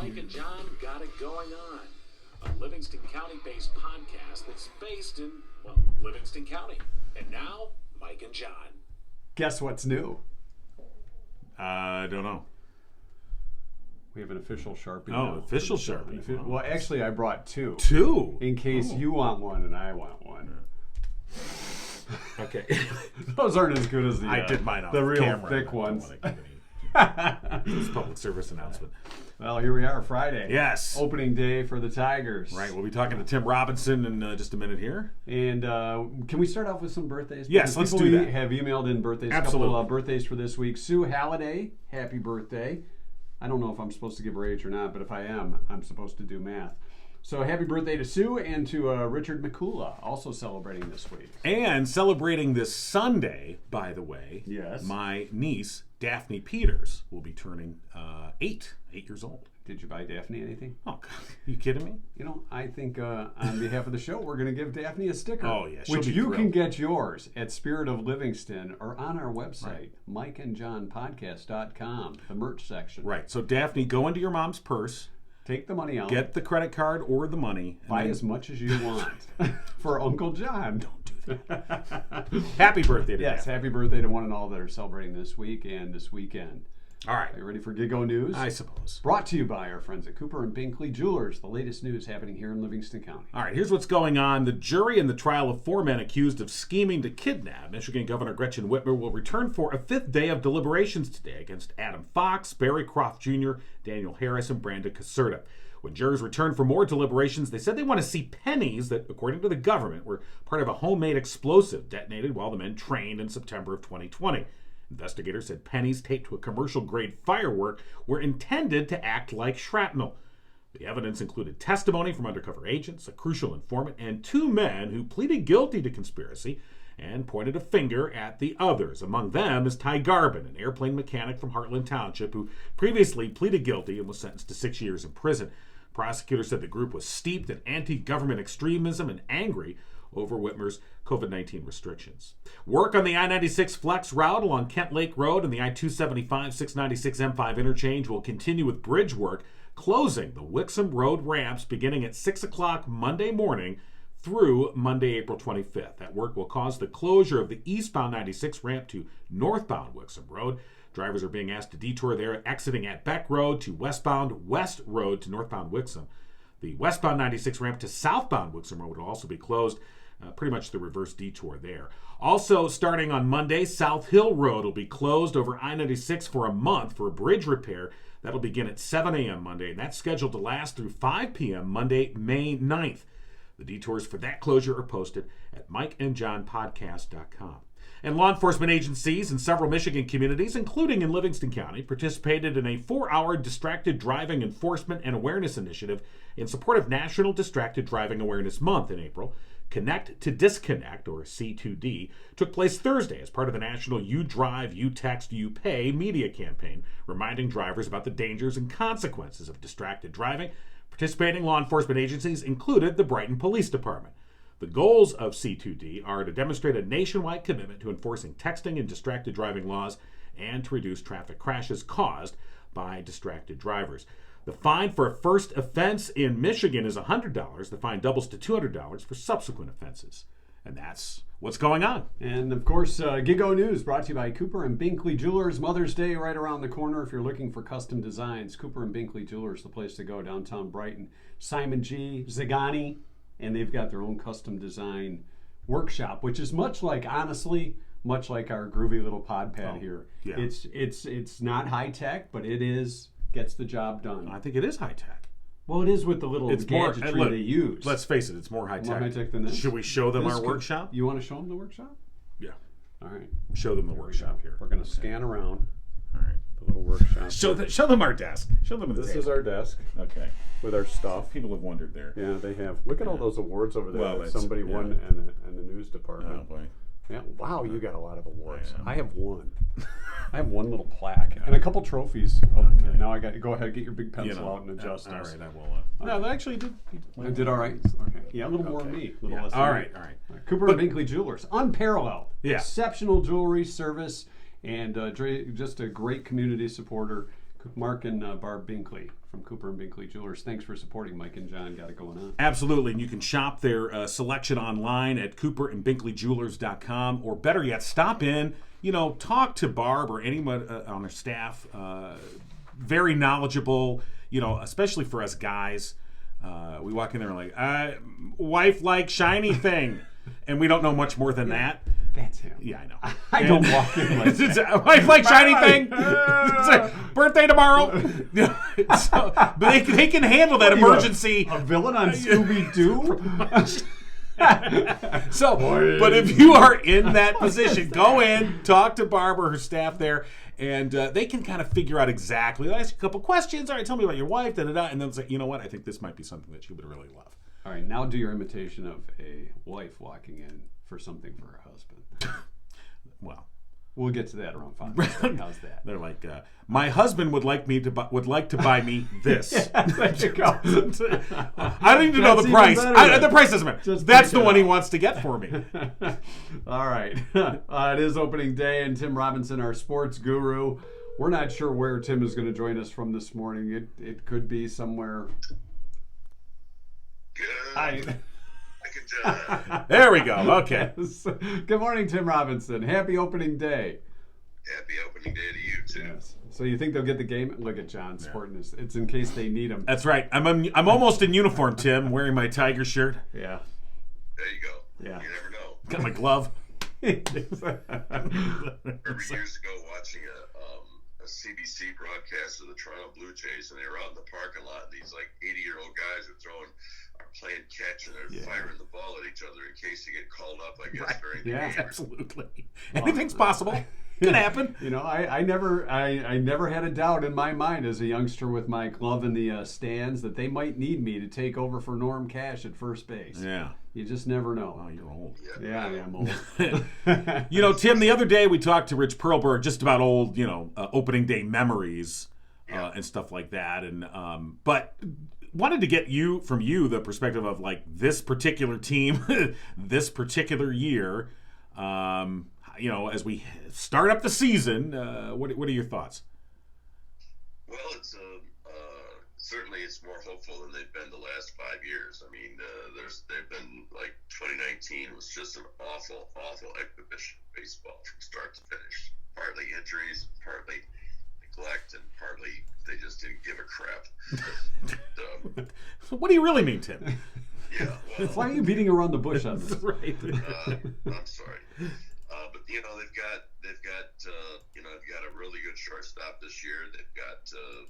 Mike and John Got It Going On, a Livingston County-based podcast that's based in, well, Livingston County. And now, Mike and John. Guess what's new? I don't know. We have an official Sharpie. Oh, official Sharpie. Well, actually, I brought two. Two? In case you want one and I want one. Okay. Those aren't as good as the I did mine off the real camera. thick ones. It's a public service announcement. Well, here we are, Friday. Yes. Opening day for the Tigers. Right, we'll be talking to Tim Robinson in just a minute here. And can we start off with some birthdays? Yes, let's do that. Have emailed in birthdays. Absolutely. A couple birthdays for this week. Sue Halliday, happy birthday. I don't know if I'm supposed to give her age or not, but if I am, I'm supposed to do math. So happy birthday to Sue and to Richard McCula, also celebrating this week. And celebrating this Sunday, by the way, yes, my niece, Daphne Peters, will be turning 8 years old. Did you buy Daphne anything? Oh, God. Are you kidding me? You know, I think on behalf of the show, we're going to give Daphne a sticker. Oh, yeah. Which you can get yours at Spirit of Livingston or on our website, mikeandjohnpodcast.com, the merch section. Right. So, Daphne, go into your mom's purse. Take the money out. Get the credit card or the money. Buy as much as you want for Uncle John. Don't do that. Happy birthday to Yes, Daphne. happy birthday to one and all that are celebrating this week and this weekend. All right. Are you ready for Giggo News? I suppose. Brought to you by our friends at Cooper and Binkley Jewelers, the latest news happening here in Livingston County. All right, here's what's going on. The jury in the trial of 4 men accused of scheming to kidnap Michigan Governor Gretchen Whitmer will return for a 5th day of deliberations today against Adam Fox, Barry Croft Jr., Daniel Harris, and Branda Caserta. When jurors returned for more deliberations, they said they want to see pennies that, according to the government, were part of a homemade explosive detonated while the men trained in September of 2020. Investigators said pennies taped to a commercial-grade firework were intended to act like shrapnel. The evidence included testimony from undercover agents, a crucial informant, and 2 men who pleaded guilty to conspiracy and pointed a finger at the others. Among them is Ty Garbin, an airplane mechanic from Heartland Township who previously pleaded guilty and was sentenced to 6 years in prison. Prosecutors said the group was steeped in anti-government extremism and angry over Whitmer's COVID-19 restrictions. Work on the I-96 Flex route along Kent Lake Road and the I-275-696 M5 interchange will continue with bridge work, closing the Wixom Road ramps beginning at 6 o'clock Monday morning through Monday, April 25th. That work will cause the closure of the eastbound 96 ramp to northbound Wixom Road. Drivers are being asked to detour there, exiting at Beck Road to westbound West Road to northbound Wixom. The westbound 96 ramp to southbound Wixom Road will also be closed. Pretty much the reverse detour there. Also, starting on Monday, South Hill Road will be closed over I-96 for a month for a bridge repair. That'll begin at 7 a.m. Monday, and that's scheduled to last through 5 p.m. Monday, May 9th. The detours for that closure are posted at mikeandjohnpodcast.com. And law enforcement agencies in several Michigan communities, including in Livingston County, participated in a 4-hour distracted driving enforcement and awareness initiative in support of National Distracted Driving Awareness Month in April. Connect to Disconnect, or C2D, took place Thursday as part of the national You Drive, You Text, You Pay media campaign, reminding drivers about the dangers and consequences of distracted driving. Participating law enforcement agencies included the Brighton Police Department. The goals of C2D are to demonstrate a nationwide commitment to enforcing texting and distracted driving laws and to reduce traffic crashes caused by distracted drivers. The fine for a first offense in Michigan is $100. The fine doubles to $200 for subsequent offenses. And that's what's going on. And, of course, Giggo News brought to you by Cooper and Binkley Jewelers. Mother's Day right around the corner. If you're looking for custom designs, Cooper and Binkley Jewelers, the place to go, downtown Brighton. Simon G. Zagani, and they've got their own custom design workshop, which is much like our groovy little pod pad here. Yeah. It's not high-tech, but it gets the job done. I think it is high-tech. Well, it is with the little gadgetry they use. Let's face it, it's more high-tech. More high-tech than this. Should we show them our workshop? You want to show them the workshop? Yeah. All right. Show them the workshop here. We're going to scan around. All right. The little workshop. Show them our desk. Show them the This table. is our desk. Okay. With our stuff. People have wondered there. Yeah, they have. Look at all those awards over there that somebody won in the news department. Oh, boy. Yeah. Wow, you got a lot of awards. I have one. I have one little plaque and a couple trophies. Okay. Now I got go ahead, get your big pencil out and adjust all us. right, I will. No, they actually did. I did all right. Okay. Yeah, a little more than me. A little less All than right, me. all right. Cooper and Binkley Jewelers, unparalleled, Yeah. exceptional jewelry service, and just a great community supporter. Mark and Barb Binkley from Cooper and Binkley Jewelers. Thanks for supporting Mike and John. Got it going on. Absolutely. And you can shop their selection online at cooperandbinkleyjewelers.com, or better yet, stop in, talk to Barb or anyone on her staff. Very knowledgeable, especially for us guys. We walk in there and like, wife like shiny thing. And we don't know much more than that. That's him. Yeah, I know. I don't walk in like that. Wife like shiny thing. Birthday tomorrow. But they can handle that emergency. A villain on Scooby-Doo? But if you are in that position, go in, talk to Barb or her staff there, and they can kind of figure out exactly. They'll ask you a couple questions. All right, tell me about your wife, da-da-da, and then say, you know what, I think this might be something that she would really love. All right, now do your imitation of a wife walking in for something for her husband. Well, we'll get to that around Father's Day. How's that? They're like, my husband would like to buy me this. There you go. I don't even know the price. The price doesn't matter. That's the one he wants to get for me. All right. It is opening day, and Tim Robinson, our sports guru. We're not sure where Tim is going to join us from this morning. It could be somewhere. Good. There we go. Okay. Yes. Good morning, Tim Robinson. Happy opening day. Happy opening day to you too. Yes. So you think they'll get the game? Look at John sporting this. It's in case they need him. That's right. I'm almost in uniform, Tim, wearing my Tiger shirt. Yeah. There you go. Yeah. You never know. Got my glove. Remember years ago watching a CBC broadcast of the Toronto Blue Jays, and they were out in the parking lot, and these 80-year-old guys are playing catch, and they're firing the ball at each other in case they get called up, I guess, during the game. Absolutely. Anything's possible. Can happen. I never had a doubt in my mind as a youngster with my glove in the stands that they might need me to take over for Norm Cash at first base. Yeah. You just never know. Oh, you're old. Yeah, I am old. Tim, the other day we talked to Rich Perlberg just about old, opening day memories and stuff like that. And but wanted to get from you the perspective of this particular team, this particular year. As we start up the season, what are your thoughts? Well, it's certainly it's more hopeful than they've been the last 5 years. I mean, they've been 2019 was just an awful exhibition of baseball from start to finish. Partly injuries, partly neglect, and partly they just didn't give a crap. So what do you really mean, Tim? Yeah. Well, why are you beating around the bush on this? Right. I'm sorry. But they've got a really good shortstop this year. They've got the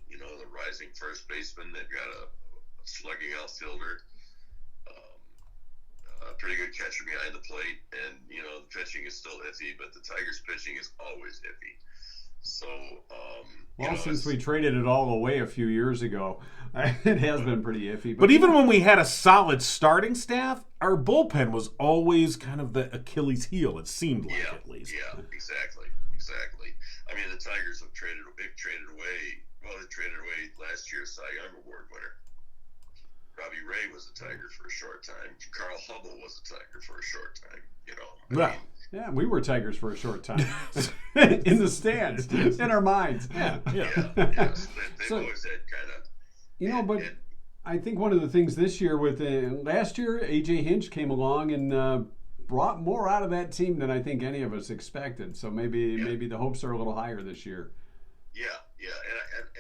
rising first baseman. They've got a slugging outfielder, a pretty good catcher behind the plate, and the pitching is still iffy. But the Tigers' pitching is always iffy. So, since we traded it all away a few years ago, it has been pretty iffy. But even when we had a solid starting staff, our bullpen was always kind of the Achilles heel, it seemed like, at least. Yeah, exactly. I mean, the Tigers have traded away last year's Cy Young Award winner. Robbie Ray was a Tiger for a short time. Carl Hubble was a Tiger for a short time. Yeah, we were Tigers for a short time. In the stands, in our minds. Yeah. So they've always had kind of... but I think one of the things this year last year, A.J. Hinch came along and brought more out of that team than I think any of us expected. So maybe the hopes are a little higher this year. Yeah.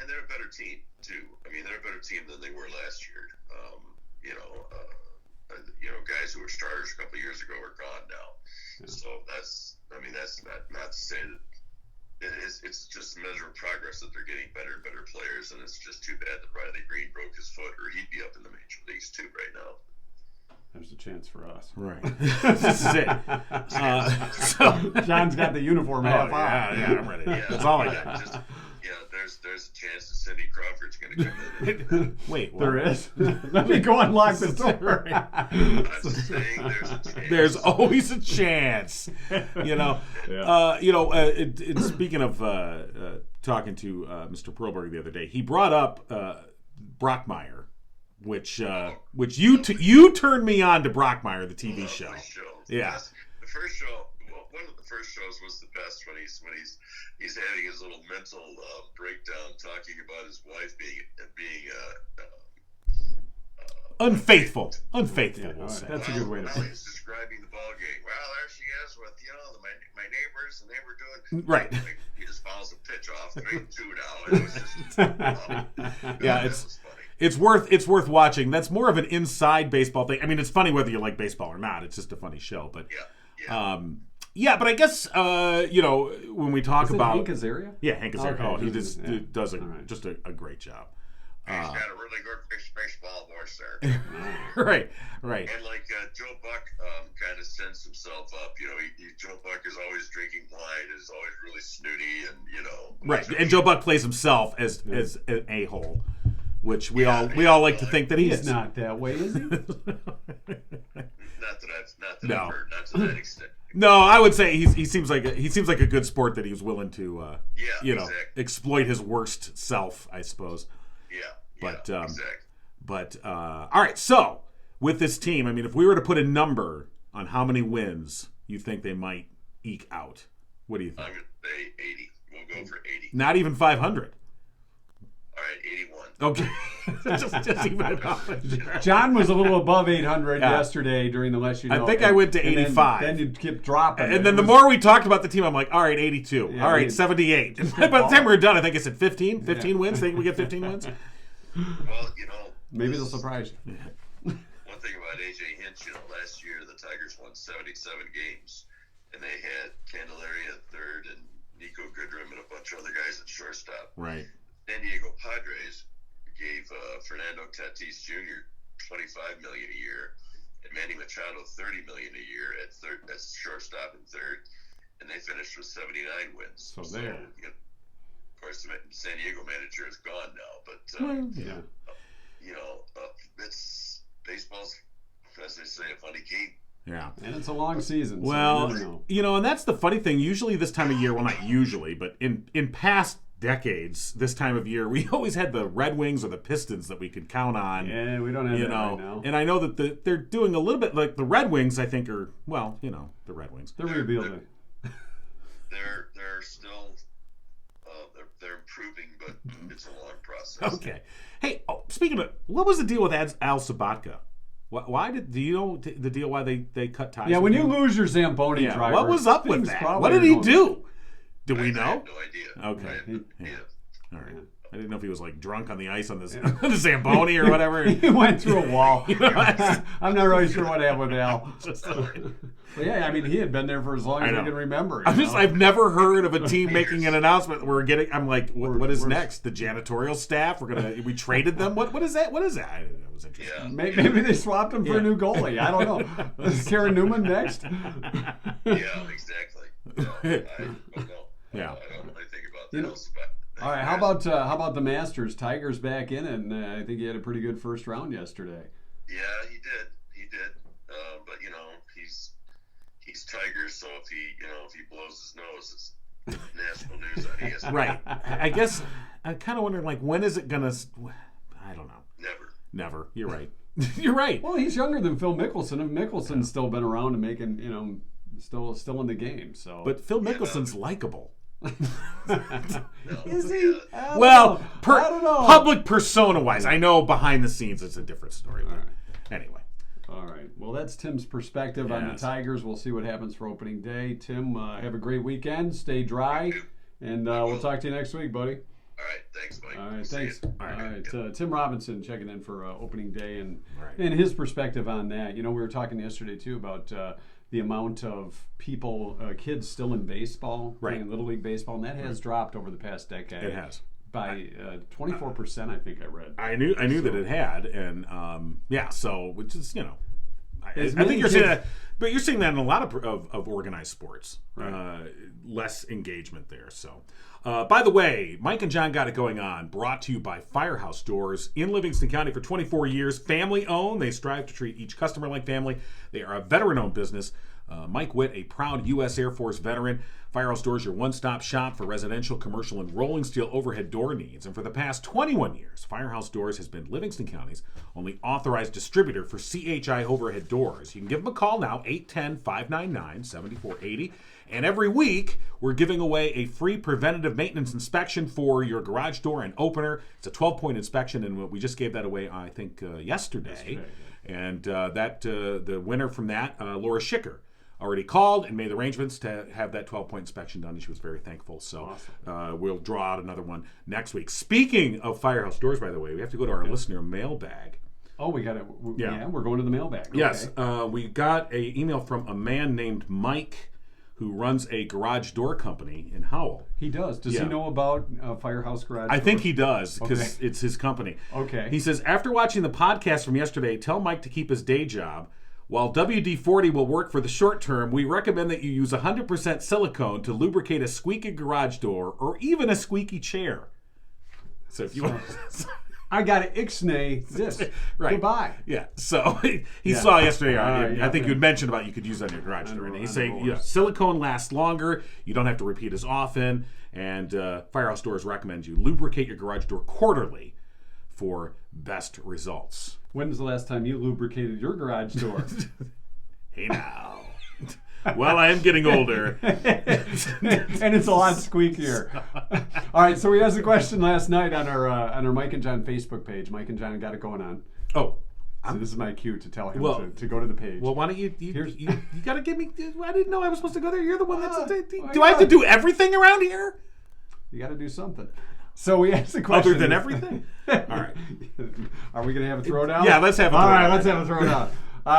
And they're a better team, too. I mean, they're a better team than they were last year. Guys who were starters a couple of years ago are gone now. Yeah. So that's not to say that it's just a measure of progress that they're getting better and better players, and it's just too bad that Riley Green broke his foot, or he'd be up in the major leagues too right now. There's a chance for us. Right. This is it. So John's got the uniform half on. Yeah, I'm ready. Yeah, that's all I got. There's a chance that Cindy Crawford's going to come in. Wait, what? There is? Let me go unlock the door. I'm just saying there's a chance. There's always a chance. Speaking of talking to Mr. Perlberg the other day, he brought up Brockmire, which you turned me on to Brockmire, the TV show. Yeah. The first show, one of the first shows was the best when he's having his little mental breakdown, talking about his wife being unfaithful. We'll right. say. That's a good way to say it. He's describing the ball game. Well, there she is with my neighbors, and they were doing Right. Like, he just fouls a pitch off 3-2 now. It was just Yeah, that was funny. It's worth watching. That's more of an inside baseball thing. I mean, it's funny whether you like baseball or not. It's just a funny show. But but I guess when we talk about Hank Azaria? Yeah, Hank Azaria. Okay, Oh, he does right. a great job. He's got a really good baseball voice there. Right. And like Joe Buck kind of sends himself up. Joe Buck is always drinking wine, is always really snooty, and Right. And Joe Buck plays himself as an a-hole, which we all like to think that He's not that way, is he? Not that I've heard, not to that extent. No, I would say he seems like a good sport that he's willing to exactly. exploit his worst self, I suppose. Exactly. But all right, so with this team, I mean, if we were to put a number on how many wins you think they might eke out, what do you think? I'm going to say 80. We'll go for 80. Not even 500. All right, 81. Okay. just even it out. John was a little above 800 yesterday during the Less You Know. I think I went to 85. Then you kept dropping. And then the more we talked about the team, I'm like, all right, 82. Yeah, all right, 78. By the time we were done, I think I said 15. 15 wins. Think we get 15 wins? Well, maybe they'll surprise you. One thing about A.J. Hinch, last year the Tigers won 77 games, and they had Candelaria at third and Nico Goodrum and a bunch of other guys at shortstop. Right. San Diego Padres gave Fernando Tatis Jr. $25 million a year, and Manny Machado $30 million a year at third, as shortstop and third, and they finished with 79 wins. So there. Of course, the San Diego manager is gone now, but it's baseball's, as they say, a funny game. Yeah. And it's a long season. Well, so you never know. and that's the funny thing. Usually this time of year, well, not usually, but in past decades, this time of year, we always had the Red Wings or the Pistons that we could count on. Yeah, we don't have that right now. And I know that they're doing a little bit like the Red Wings, I think, are, the Red Wings. They're rebuilding. They're still they're improving, but it's a long process. Okay. Hey, speaking of it, what was the deal with Al Sabatka? Do you know the deal why they cut ties? Yeah, when with you him? lose your Zamboni driver. What was up with that? probably What did he going- do? Do we I know? have no idea. Okay. Yeah. All right. I didn't know if he was like drunk on the ice on the Zamboni or whatever. He went through a wall. I'm not really sure what happened with Al. But yeah, I mean, he had been there for as long as I can remember. I've never heard of a team making an announcement. I'm like, what is next? The janitorial staff? We traded them? What is that? What is that? That was interesting. Yeah. Maybe they swapped him for a new goalie. I don't know. Is Karen Newman next? Yeah, exactly. I don't know. Yeah. I don't know anything about that. All right, how about the Masters? Tigers back in, and I think he had a pretty good first round yesterday. Yeah, he did. But he's Tigers, so if he blows his nose, it's national news on ESPN. Right. I guess I'm kind of wondering, like, when is it gonna? I don't know. Never. You're right. You're right. Well, he's younger than Phil Mickelson. If Mickelson's still been around and making, still in the game. So, But Phil Mickelson's likable. is he? I don't know. Public persona-wise, I know behind the scenes it's a different story. But anyway. All right. Well, that's Tim's perspective on the Tigers. We'll see what happens for opening day. Tim, have a great weekend. Stay dry, and we'll talk to you next week, buddy. All right. Thanks, Mike. All right. Thanks. All right. Tim Robinson checking in for opening day and his perspective on that. We were talking yesterday too about the amount of people, kids still in baseball, playing Little League baseball, and that has dropped over the past decade. It has. By 24%, I think I read. I knew that it had, and so which is I As think many you're seeing kids- that, but you're seeing that in a lot of organized sports, less engagement there. So, by the way, Mike and John got it going on. Brought to you by Firehouse Doors in Livingston County for 24 years, family owned. They strive to treat each customer like family. They are a veteran-owned business. Mike Witt, a proud U.S. Air Force veteran. Firehouse Doors, your one-stop shop for residential, commercial, and rolling steel overhead door needs. And for the past 21 years, Firehouse Doors has been Livingston County's only authorized distributor for CHI overhead doors. You can give them a call now, 810-599-7480. And every week, we're giving away a free preventative maintenance inspection for your garage door and opener. It's a 12-point inspection, and we just gave that away, I think, yesterday. And the winner from that, Laura Schicker, already called and made arrangements to have that 12-point inspection done, and she was very thankful. So we'll draw out another one next week. Speaking of Firehouse Doors, by the way, we have to go to our listener mailbag. Oh, we got it. Yeah, we're going to the mailbag. Okay. Yes, we got an email from a man named Mike who runs a garage door company in Howell. He does. Does he know about Firehouse Garage I Doors? think he does, because it's his company. Okay. He says, after watching the podcast from yesterday, tell Mike to keep his day job. While WD-40 will work for the short term, we recommend that you use 100% silicone to lubricate a squeaky garage door or even a squeaky chair. So if you want... I got an ixnay this. Right. Goodbye. Yeah. So he saw yesterday, I think you'd mentioned about you could use on your garage door. And he's saying silicone lasts longer. You don't have to repeat as often. And Firehouse Doors recommends you lubricate your garage door quarterly for best results. When was the last time you lubricated your garage door? Hey now. Well, I am getting older. And it's a lot squeakier. All right, so we asked a question last night on our Mike and John Facebook page. Mike and John got it going on. Oh. So this is my cue to tell him to go to the page. Well, why don't you got to give me... I didn't know I was supposed to go there. You're the one that's... do I have to do everything around here? You got to do something. So we asked the question. Other than everything? All right. Are we going to have a throwdown? Yeah, let's have a throwdown. All right, let's have a throwdown.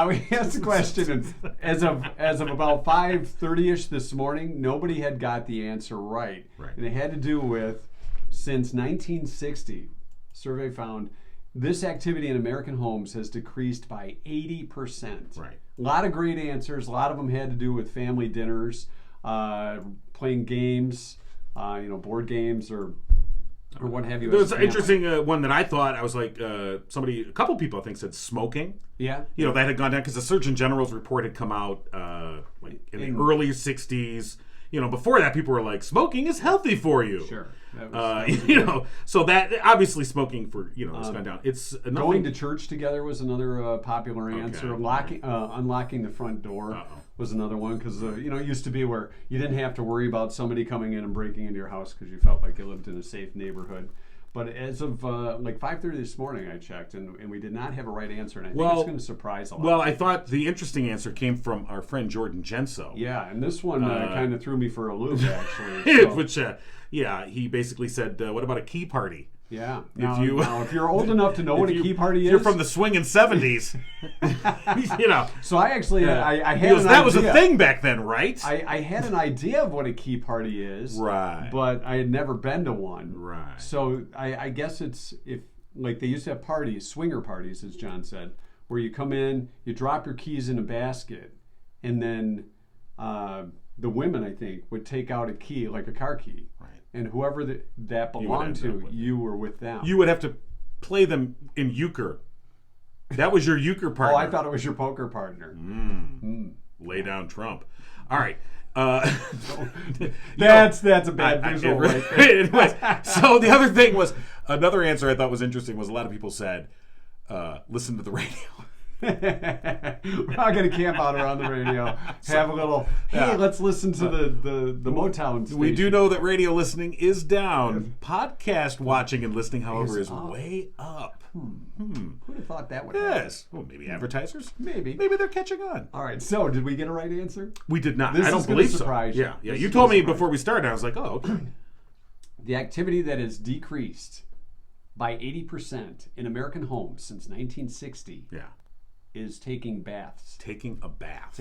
We asked the question, and as of about 5:30ish this morning, nobody had got the answer right. And it had to do with, since 1960, survey found this activity in American homes has decreased by 80%. Right. A lot of great answers. A lot of them had to do with family dinners, playing games, board games or what have you. There was an interesting one that I thought, I was like, a couple people I think said smoking. Yeah. That had gone down because the Surgeon General's report had come out in the early 60s. Before that, people were like, smoking is healthy for you. Sure. So that obviously smoking has gone down. It's going to church together was another popular answer. Okay. Unlocking the front door was another one because it used to be where you didn't have to worry about somebody coming in and breaking into your house because you felt like you lived in a safe neighborhood. But as of 5:30 this morning, I checked, and we did not have a right answer, and I think it's going to surprise a lot. Well, I thought the interesting answer came from our friend Jordan Genso. Yeah, and this one kind of threw me for a loop, actually. Which, he basically said, what about a key party? Yeah. If you're old enough to know what a key party is, you're from the swinging 70s. So I actually, I had an that idea. was a thing back then, right? I had an idea of what a key party is, right? But I had never been to one, right? So I guess it's like they used to have parties, swinger parties, as John said, where you come in, you drop your keys in a basket, and then the women, I think, would take out a key, like a car key. Right. And whoever that belonged to, you were with them. You would have to play them in euchre. That was your euchre partner. Oh, I thought it was your poker partner. Lay down Trump. All right. That's a bad visual right there. It was. So the other thing was, another answer I thought was interesting was a lot of people said, listen to the radio. We're not going to camp out around the radio. Have a little, let's listen to the Motown station. We do know that radio listening is down. Podcast watching and listening, however, is way up. Who would have thought that would happen? Yes. Well, maybe advertisers. Maybe they're catching on. All right. So, did we get a right answer? We did not. This I don't is believe gonna so. Surprise Yeah. you. You told me before we started. I was like, oh, okay. The activity that has decreased by 80% in American homes since 1960. Yeah. Is taking baths. Taking a bath.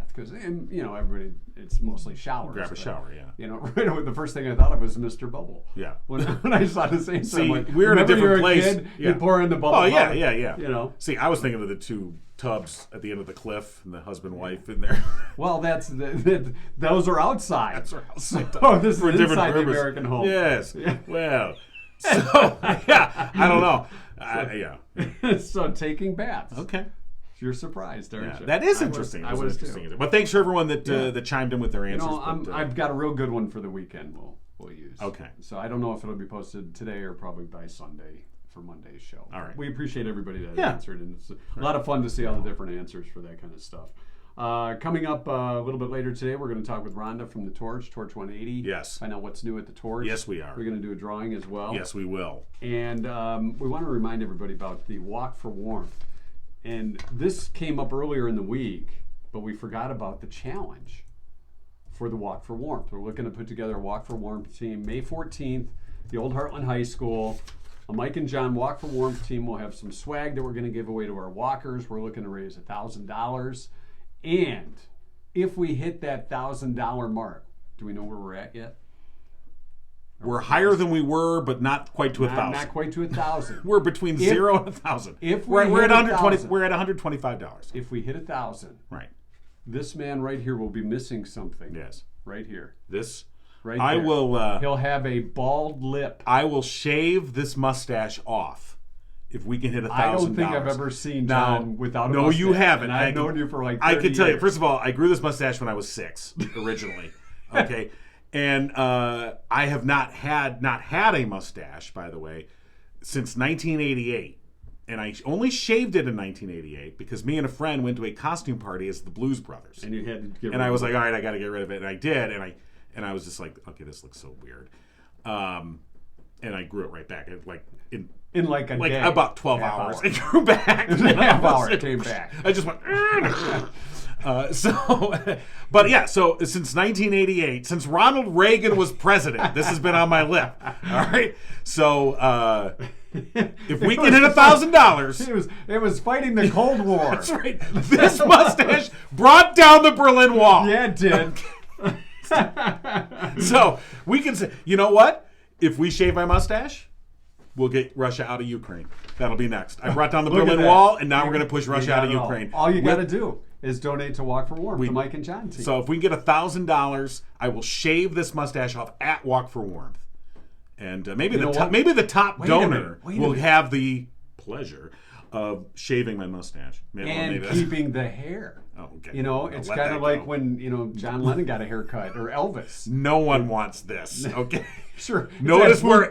Because, everybody, it's mostly showers. Grab a shower, yeah. Right away, the first thing I thought of was Mr. Bubble. Yeah. When I saw the same thing, I'm like, we're in a different place. Kid, you pour in the bubble. Oh, yeah. See, I was thinking of the two tubs at the end of the cliff and the husband and wife in there. Well, those are outside. That's right. So this is inside the American home. Yes. Yeah. Well, so, I don't know. So taking baths. Okay. You're surprised, aren't you? That is interesting. I was interesting. too. But thanks for everyone that chimed in with their answers. I've got a real good one for the weekend. We'll use. Okay. So I don't know if it'll be posted today or probably by Sunday for Monday's show. All right. We appreciate everybody that answered, and it's a lot of fun to see all the different answers for that kind of stuff. Coming up a little bit later today, we're going to talk with Rhonda from the Torch 180. Yes. Find out what's new at the Torch. Yes, we are. We're going to do a drawing as well. Yes, we will. And we want to remind everybody about the Walk for Warmth. And this came up earlier in the week, but we forgot about the challenge for the Walk for Warmth. We're looking to put together a Walk for Warmth team May 14th, the Old Heartland High School. A Mike and John Walk for Warmth team will have some swag that we're going to give away to our walkers. We're looking to raise $1,000. And if we hit that $1,000 mark, do we know where we're at yet? We're higher than we were, but not quite to 1,000. Not quite to 1,000. We're between 0 and 1,000. If we're hit at 120. 1,000. We're at $125. If we hit 1,000, Right. this man right here will be missing something. Yes. Right here. This. Right. I there. will. He'll have a bald lip. I will shave this mustache off if we can hit $1,000. I don't think I've ever seen John without a mustache. No, you haven't. And I've known you for like 30 I can tell years. you. First of all, I grew this mustache when I was 6 originally. Okay. And I have not had a mustache, by the way, since 1988. And I only shaved it in 1988 because me and a friend went to a costume party as the Blues Brothers. And you had to get rid And I was of like, it. all right, I got to get rid of it. And I did. And I was just like, okay, this looks so weird. And I grew it right back. In like a day. About 12 Half hours. hour. It grew back. Half hour, it came back. I just went. But yeah, so since 1988, since Ronald Reagan was president, this has been on my lip. All right, so if we can hit $1,000, it was fighting the Cold War. that's right. This mustache brought down the Berlin Wall. Yeah, it did. So we can say, you know what? If we shave my mustache, we'll get Russia out of Ukraine. That'll be next. I brought down the Look at Berlin that. Wall, and now we're going to push Russia out of Ukraine. All you got to do is donate to Walk for Warmth, the Mike and John team. So if we can get $1,000, I will shave this mustache off at Walk for Warmth, and maybe the top donor will have the pleasure of shaving my mustache and keeping the hair. Oh, okay. It's kind of like when John Lennon got a haircut or Elvis. No one wants this. Okay. Sure. Notice where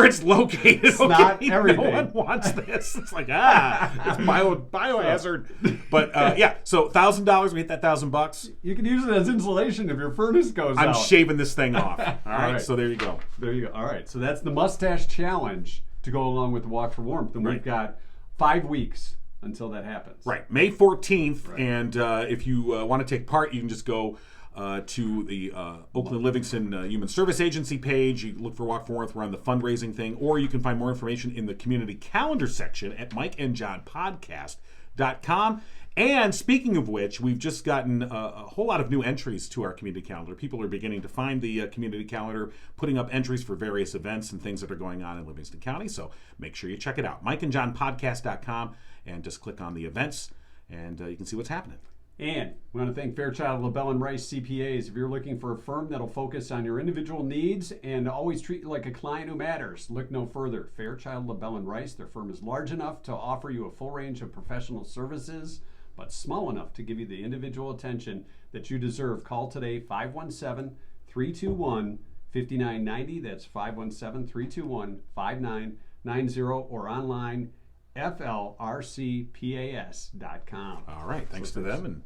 it's located. It's okay? not everything. No one wants this. It's like it's biohazard. But yeah, so $1,000. We hit that $1,000. You can use it as insulation if your furnace goes out. I'm shaving this thing off. All right. So there you go. There you go. All right. So that's the mustache challenge to go along with the Walk for Warmth, and we've got 5 weeks until that happens. Right, May 14th, right. And if you want to take part, you can just go to the Oakland Livingston Human Service Agency page. You look for Walk for Warmth. We're on the fundraising thing, or you can find more information in the community calendar section at mikeandjohnpodcast.com. And speaking of which, we've just gotten a whole lot of new entries to our community calendar. People are beginning to find the community calendar, putting up entries for various events and things that are going on in Livingston County. So make sure you check it out, mikeandjohnpodcast.com, and just click on the events, and you can see what's happening. And we want to thank Fairchild, LaBelle & Rice CPAs. If you're looking for a firm that'll focus on your individual needs and always treat you like a client who matters, look no further. Fairchild, LaBelle & Rice, their firm is large enough to offer you a full range of professional services, but small enough to give you the individual attention that you deserve. Call today, 517-321-5990. That's 517-321-5990, or online, flrcpas.com. All right, thanks to them. And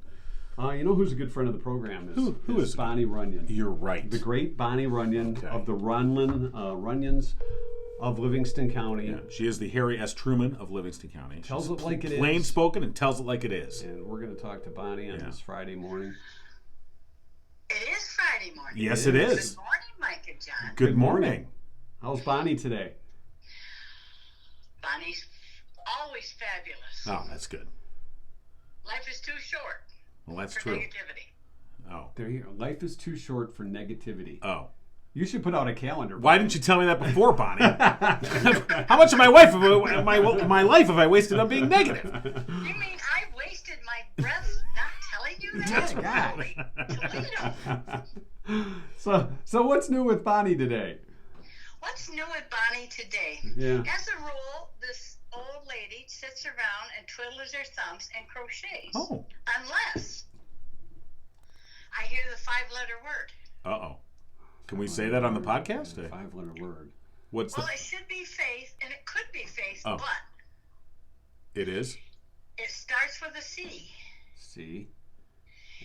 you know who's a good friend of the program who is Bonnie Runyan. You're right. The great Bonnie Runyan of the Runyans of Livingston County. Yeah, she is the Harry S. Truman of Livingston County. Tells it like it is. Plain spoken and tells it like it is. And we're going to talk to Bonnie on this Friday morning. It is Friday morning. Yes, it is. Good morning, Mike and John. Good morning. How's Bonnie today? Bonnie's always fabulous. Oh, that's good. Life is too short. Well, that's for true. Negativity. Oh. There you go. Life is too short for negativity. Oh. You should put out a calendar. Why didn't you tell me that before, Bonnie? How much of my life have I wasted on being negative? You mean I wasted my breath not telling you that? Toledo. So what's new with Bonnie today? What's new with Bonnie today? Yeah. As a rule, this old lady sits around and twiddles her thumbs and crochets. Oh. Unless I hear the 5-letter word. Uh-oh. Can we say that on the podcast? 5-letter word. What's Well, it should be faith, and it could be faith, Oh. but It is? it starts with a C, C.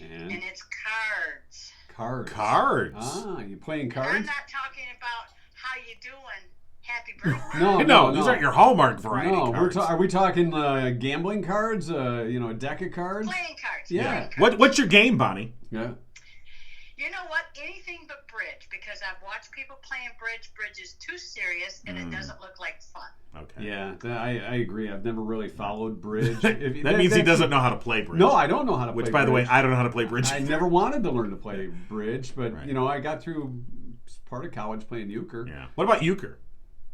and And it's cards. cards. Cards. Ah, you playing And I'm cards? not talking about how you doing, happy birthday. No, these aren't your Hallmark variety No, cards. are we talking gambling cards? A deck of cards? Playing cards. Yeah. Playing cards. What's your game, Bonnie? Yeah. You know what? Anything but bridge, because I've watched people playing bridge. Bridge is too serious, and it doesn't look like fun. Okay. Yeah, I agree. I've never really followed bridge. That means he doesn't know how to play bridge. No, I don't know how to play Which, by the way, bridge. I don't know how to play bridge. I never wanted to learn to play bridge, but Right. I got through part of college playing euchre. Yeah. What about euchre?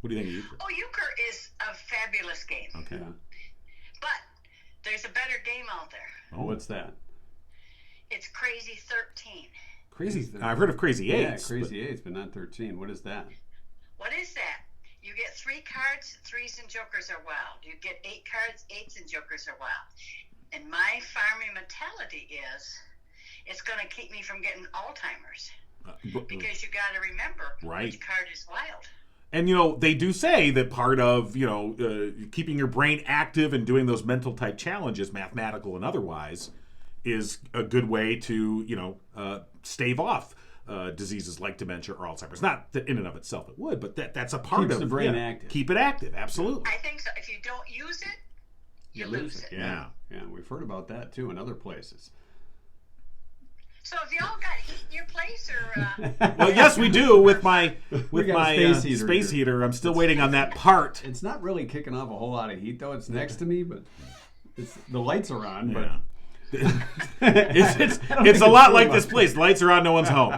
What do you think of euchre? Oh, euchre is a fabulous game, Okay. Yeah. but there's a better game out there. Oh, what's that? It's Crazy 13. Crazy. I've heard of Crazy Eights. Yeah, Crazy Eights, but not 13. What is that? What is that? You get 3 cards, 3s and jokers are wild. You get 8 cards, 8s and jokers are wild. And my farming mentality is, it's going to keep me from getting Alzheimer's. Because you got to remember Right. which card is wild. And, they do say that part of, keeping your brain active and doing those mental type challenges, mathematical and otherwise, is a good way to, stave off diseases like dementia or Alzheimer's. Not that in and of itself it would, but that's a part Keeps of the brain active. Keep it active, absolutely. I think so. If you don't use it, you lose it. Yeah. Yeah, we've heard about that too in other places. So have y'all got heat in your place, or Well, yes, we do with my got a space heater here. I'm still waiting on that part. It's not really kicking off a whole lot of heat though. It's next to me, but the lights are on. But Yeah. it's a lot like this place. The lights are on, no one's home.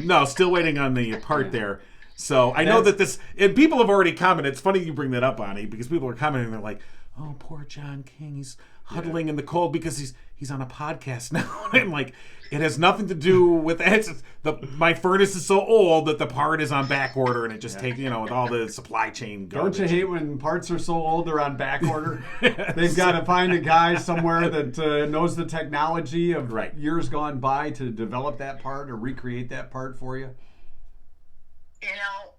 No, still waiting on the part there. So I know that this, and people have already commented. It's funny you bring that up, Bonnie, because people are commenting. They're like, "Oh, poor John King. He's huddling in the cold because he's on a podcast now." And I'm like, it has nothing to do with that. It's just my furnace is so old that the part is on back order, and it just takes with all the supply chain garbage. don't you hate when parts are so old they're on back order? They've got to find a guy somewhere that knows the technology of years gone by to develop that part or recreate that part for you.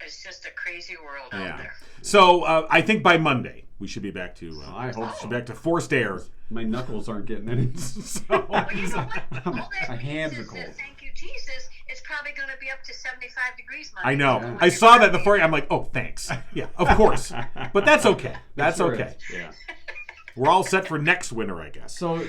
it's just a crazy world out there. So I think by Monday we should be back to. I hope so. Back to forced air. My knuckles aren't getting any. So Well, you know what? All that my hands means are is cold. that, thank you, Jesus, it's probably going to be up to 75 degrees Monday. I know. Yeah. I saw that before. I'm like, oh, thanks. Yeah, of course. But that's okay. That's Sure okay. is. Yeah. We're all set for next winter, I guess. So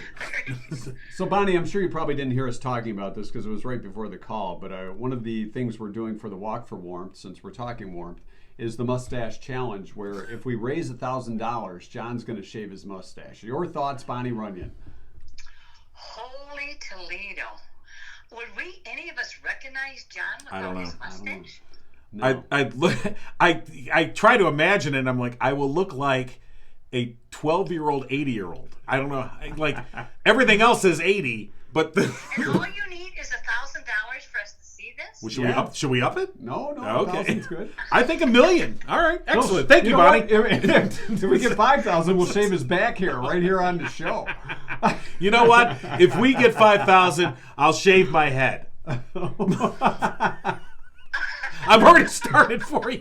Bonnie, I'm sure you probably didn't hear us talking about this because it was right before the call. But one of the things we're doing for the Walk for Warmth, since we're talking warmth, is the Mustache Challenge, where if we raise $1,000, John's going to shave his mustache. Your thoughts, Bonnie Runyan? Holy Toledo. Would any of us recognize John I don't without his know. mustache? No. I try to imagine it, and I'm like, I will look like a 12-year-old, 80-year-old. I don't know. Like, everything else is 80, but And all you need is $1,000 for us to see this? Well, should we up it? No, Okay. 1,000's good. I think $1 million. All right, excellent. Thank you, know Bonnie. what? If we get 5,000, we'll shave his back hair right here on the show. You know what? If we get 5,000, I'll shave my head. I've already started for you.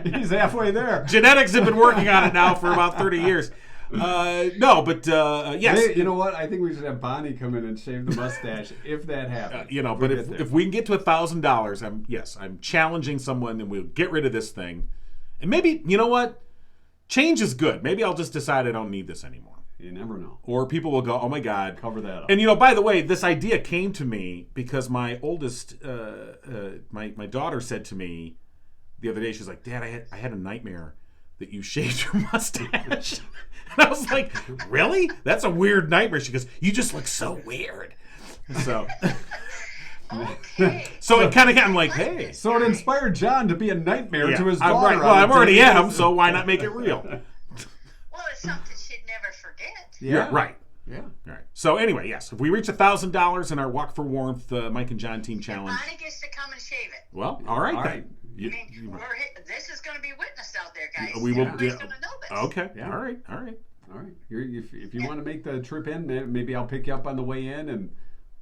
He's halfway there. Genetics have been working on it now for about 30 years. Yes. Hey, you know what? I think we should have Bonnie come in and shave the mustache if that happens. But if we can get to $1,000, I'm challenging someone, and we'll get rid of this thing. And maybe, you know what? Change is good. Maybe I'll just decide I don't need this anymore. You never know. Or people will go, oh my God. Cover that up. And by the way, this idea came to me because my oldest, my daughter said to me the other day, she's like, Dad, I had a nightmare that you shaved your mustache. And I was like, really? That's a weird nightmare. She goes, you just look so weird. So Okay. so it kind of got, I'm like, hey. So it inspired John to be a nightmare Yeah, to his I'm daughter. right. Well, on I a already daily am, basis. so why not make it real? Well, it's something she'd never forget. Yeah. Right. Yeah. All right. So anyway, yes, if we reach $1,000 in our Walk for Warmth, Mike and John Team Challenge. Bonnie gets to come and shave it. Well, all right. All then. right. This is going to be witnessed out there, guys. We will. Everybody's going to know this. Okay. Yeah. All right. All right. All right. If you want to make the trip in, maybe I'll pick you up on the way in, and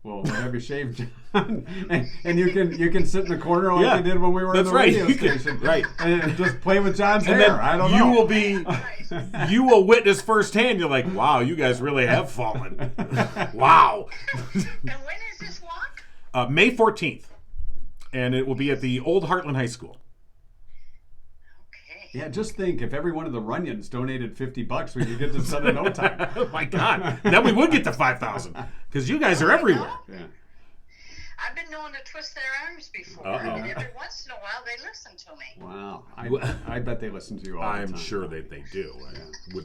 we'll have you shaved, John, and you can sit in the corner like you did when we were in the radio station, right? And just play with John's hair. Then I don't know. You will witness firsthand. You're like, wow, you guys really have fallen. Wow. And when is this walk? May 14th, and it will be at the Old Heartland High School. Yeah, just think, if every one of the Runyans donated $50, we could get this done in no time. Oh my God! Then we would get to 5,000 because you guys are everywhere. Yeah. I've been known to twist their arms before, and every once in a while they listen to me. Wow, I bet they listen to you all the time. I'm sure that they do.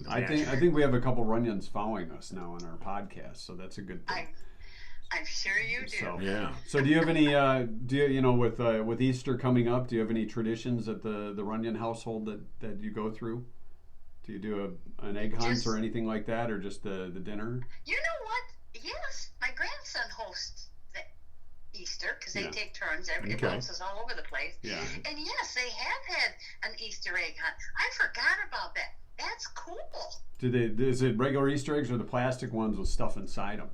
I think we have a couple Runyans following us now on our podcast, so that's a good thing. I'm sure you do. So, yeah. So do you have any? With Easter coming up, do you have any traditions at the Runyan household that you go through? Do you do an egg hunt or anything like that, or just the dinner? You know what? Yes, my grandson hosts the Easter because they take turns. It bounces all over the place. Yeah. And yes, they have had an Easter egg hunt. I forgot about that. That's cool. Is it regular Easter eggs or the plastic ones with stuff inside them?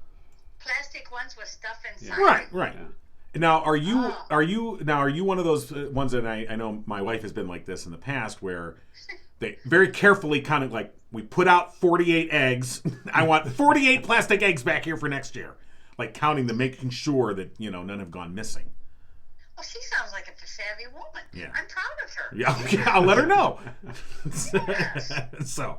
Plastic ones with stuff inside. Right. Yeah. Now, are you one of those ones that I know my wife has been like this in the past, where they very carefully kind of like, we put out 48 eggs. I want 48 plastic eggs back here for next year, like counting them, making sure that none have gone missing. Well, she sounds like a savvy woman. Yeah. I'm proud of her. Yeah, okay, I'll let her know. Yes. So.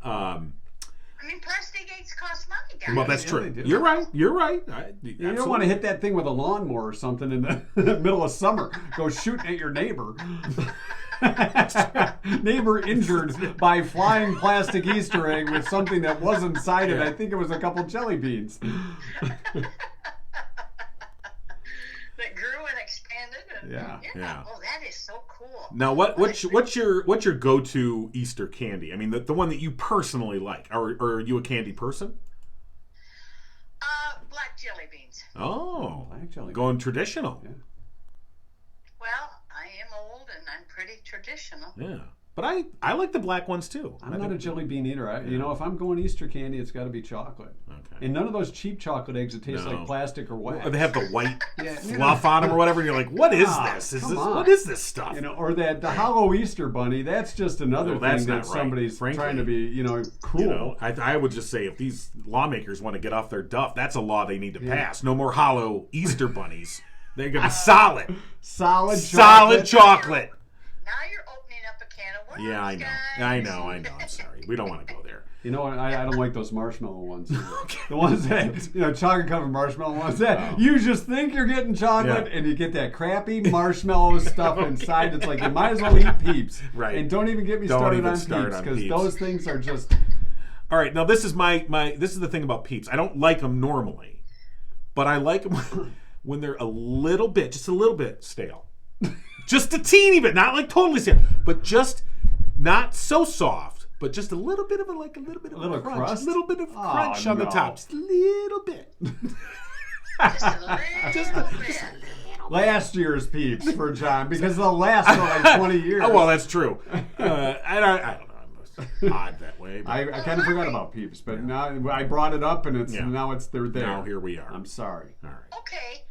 I mean, plastic eggs cost money, guys. Well, that's true. They do. You're right. You don't want to hit that thing with a lawnmower or something in the middle of summer. Go shooting at your neighbor. Neighbor injured by flying plastic Easter egg with something that was inside it. I think it was a couple jelly beans. That grew and expanded. Yeah. Oh, that is so cool. Now, what's your go-to Easter candy? I mean, the one that you personally like. Or are you a candy person? Black jelly beans. Oh, black jelly beans. Going traditional. Yeah. Well, I am old and I'm pretty traditional. Yeah. But I like the black ones too. I'm not a jelly bean eater. If I'm going Easter candy, it's got to be chocolate. Okay. And none of those cheap chocolate eggs that taste like plastic or wax. Or they have the white fluff on them or whatever, and you're like, what is this? What is this stuff? Or the hollow Easter bunny. That's just another thing that somebody's Frankly, trying to be, cool. I would just say, if these lawmakers want to get off their duff, that's a law they need to pass. No more hollow Easter bunnies. They're going to be solid. Solid chocolate. Now you're opening up a can of worms. Yeah, I know. Guys. I'm sorry. We don't want to go there. You know what? I don't like those marshmallow ones. The ones that, chocolate covered marshmallow ones that you just think you're getting chocolate and you get that crappy marshmallow stuff inside. It's like, you might as well eat Peeps. Right. And don't even get me started on Peeps, because those things are just... All right, now this is this is the thing about Peeps. I don't like them normally, but I like them when they're just a little bit stale. Just a teeny bit, not like totally stale, but just not so soft, but just a little bit of a crunch, crust? a little bit of crunch on the top, just a little bit. Just a little bit. Last year's Peeps for John, because they'll last for like 20 years. Oh, well, that's true. I don't know. I'm odd that way. But I kind of forgot about Peeps, but now I brought it up, and they're there. Now here we are. I'm sorry. All right. Okay.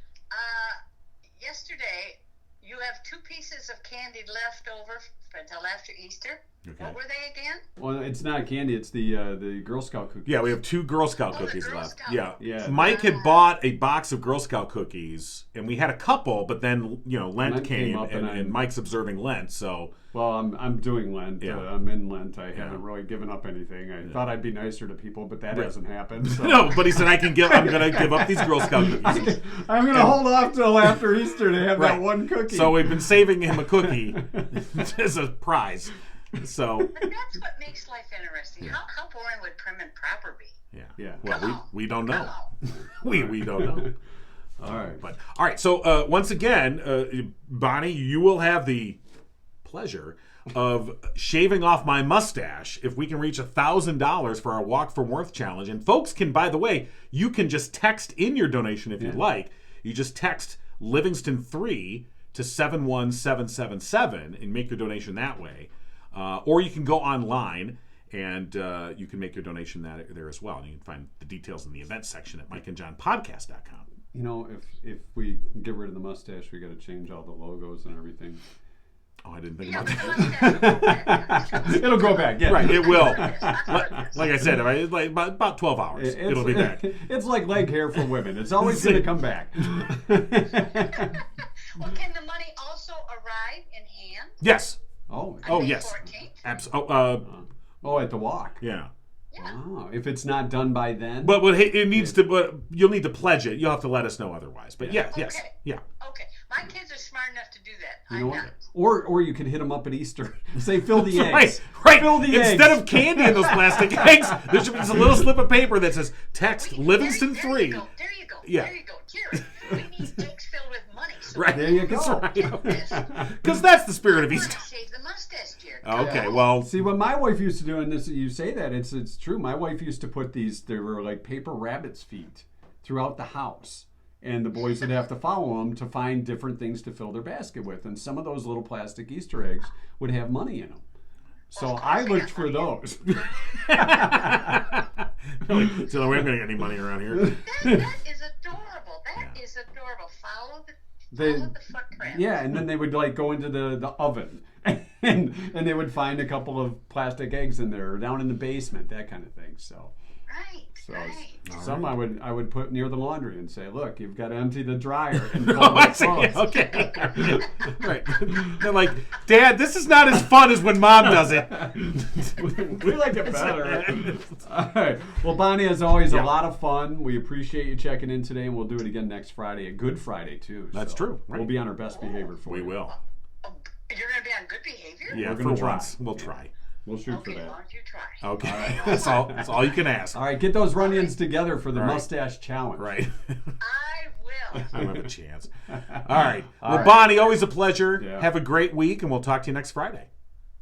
Yesterday, you have 2 pieces of candy left over until after Easter. Okay. What were they again? Well, it's not candy. It's the Girl Scout cookies. Yeah, we have 2 Girl Scout the cookies Girl left. Scout. Yeah. Mike had bought a box of Girl Scout cookies, and we had a couple, but then Lent came up, and Mike's observing Lent, so. Well, I'm doing Lent. Yeah. I'm in Lent. I haven't really given up anything. I thought I'd be nicer to people, but that hasn't happened. So. No, but he said I'm gonna give up these Girl Scout cookies. I'm gonna hold off till after Easter to have that one cookie. So we've been saving him a cookie as a prize. So. But that's what makes life interesting. How boring would prim and proper be? Yeah. Well, we don't know. we don't know. All right. But all right. So once again, Bonnie, you will have the pleasure of shaving off my mustache if we can reach $1,000 for our Walk from Worth challenge. And folks can, by the way, you can just text in your donation if you'd like. You just text Livingston 3 to 71777 and make your donation that way. Or you can go online and you can make your donation there as well. And you can find the details in the events section at mikeandjohnpodcast.com. You know, if we get rid of the mustache, we got to change all the logos and everything. Oh, I didn't think Yeah, about but that. the mustache- It'll go back. Yeah. Right, it will. Like I said, like about 12 hours. It'll be back. It's like leg hair for women. It's always going to come back. Well, can the money also arrive in hand? Yes. Oh, Oh, May yes. 14th? oh, at the walk. Yeah. Yeah. Oh, if it's not done by then. But it needs to. But you'll need to pledge it. You'll have to let us know otherwise. But yes, Okay. yeah. Okay. My kids are smart enough to do that. You know I'm what? not. Or you could hit them up at Easter. Say, fill the eggs. Right. Fill the Instead eggs. of candy in those plastic eggs, there should be just a little slip of paper that says text Livingston There 3. you go. There you go. Yeah. There you go. Jared, we need eggs filled with money. So Right. There you go. Because that's the spirit of I want Easter. to save the mustache, Jared. Okay, well, See, what my wife used to do, and this you say that, it's true. My wife used to put there were like paper rabbit's feet throughout the house. And the boys would have to follow them to find different things to fill their basket with. And some of those little plastic Easter eggs would have money in them. So I looked for those. it's the only way I'm going to get any money around here. That is adorable. That is adorable. Follow the fuck crap. Yeah, and then they would like go into the oven. And they would find a couple of plastic eggs in there or down in the basement, that kind of thing. So some I would put near the laundry and say, look, you've got to empty the dryer and fold Oh, my I see. clothes. Okay. Right. They're like, Dad, this is not as fun as when Mom does it. We like it better. All right. Well, Bonnie, as always, Yeah. a lot of fun. We appreciate you checking in today, and we'll do it again next Friday, a Good Friday, too. That's true, right. We'll be on our best behavior for We you. will. Oh, you're going to be on good behavior? Yeah, We're for gonna try. once. We'll try. We'll shoot Okay, for as that. long as you try. Okay. That's all you can ask. All right, get those Runyans together for the All right. mustache challenge. Right. I will. I don't have a chance. All right. Well, right. Bonnie, always a pleasure. Yeah. Have a great week, and we'll talk to you next Friday.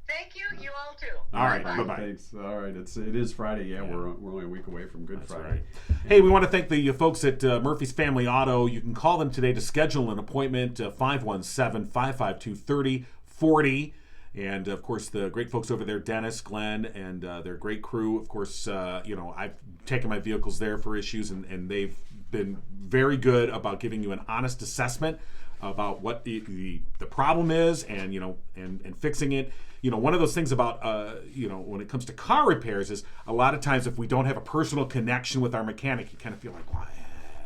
Thank you. You all too. All right. Bye-bye. Bye-bye. Thanks. All right, it is Friday. Yeah, we're only a week away from Good That's Friday. right. Hey, we want to thank the folks at Murphy's Family Auto. You can call them today to schedule an appointment, 517-552-3040. And, of course, the great folks over there, Dennis, Glenn, and their great crew. Of course, I've taken my vehicles there for issues, and they've been very good about giving you an honest assessment about what the problem is and fixing it. One of those things about, when it comes to car repairs is a lot of times if we don't have a personal connection with our mechanic, you kind of feel like, why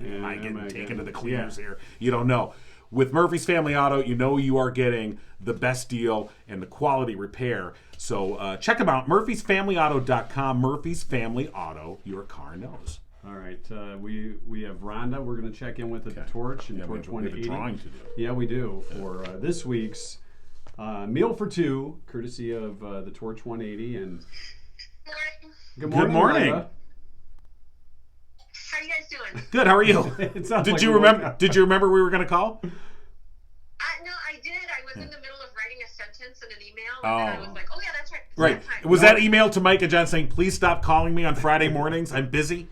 am I getting taken to the cleaners here? You don't know. With Murphy's Family Auto, you are getting the best deal and the quality repair. So check them out, murphysfamilyauto.com. Murphy's Family Auto, your car knows. All right, we have Rhonda. We're going to check in with the Torch and Torch we have a 180. drawing to do. Yeah, we do for this week's meal for two, courtesy of the Torch 180. And Morning. good morning. Rhonda. How are you guys doing? Good. How are you? It sounds Did like you we remember? woke up. Did you remember we were going to call? No, I did. I was in the middle of writing a sentence in an email, and then I was like, oh, yeah, that's right. Right. That's fine. Was that email to Mike and John saying, "Please stop calling me on Friday mornings. I'm busy."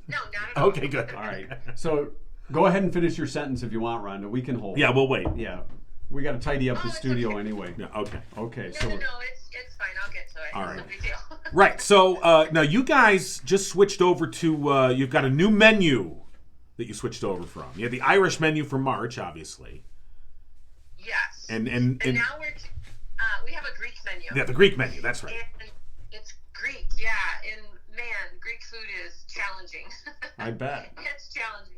No, not at all. Okay. Good. All right. So go ahead and finish your sentence if you want, Rhonda. We can hold. Yeah, we'll wait. Yeah. We got to tidy up the Oh, it's studio okay. anyway. Yeah. Okay. Okay. No, So it's fine. I'll get to it. All It's right. no big deal. Right. So now you guys just switched over to. You've got a new menu that you switched over from. You had the Irish menu for March, obviously, Yes. and now we have a Greek menu. yeah, the Greek menu. That's right. And it's Greek, yeah. And man, Greek food is challenging. I bet. It's challenging.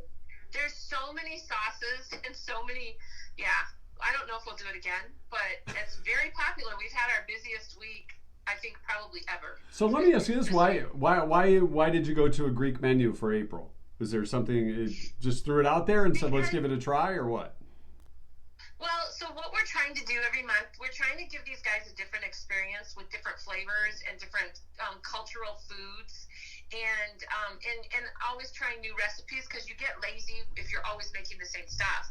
There's so many sauces and so many, yeah. I don't know if we'll do it again, but it's very popular. We've had our busiest week, I think, probably ever. So let me ask you this: Why did you go to a Greek menu for April? Was there something you just threw it out there and said, "Let's give it a try," or what? Well, so what we're trying to do every month, we're trying to give these guys a different experience with different flavors and different cultural foods, and always trying new recipes because you get lazy if you're always making the same stuff.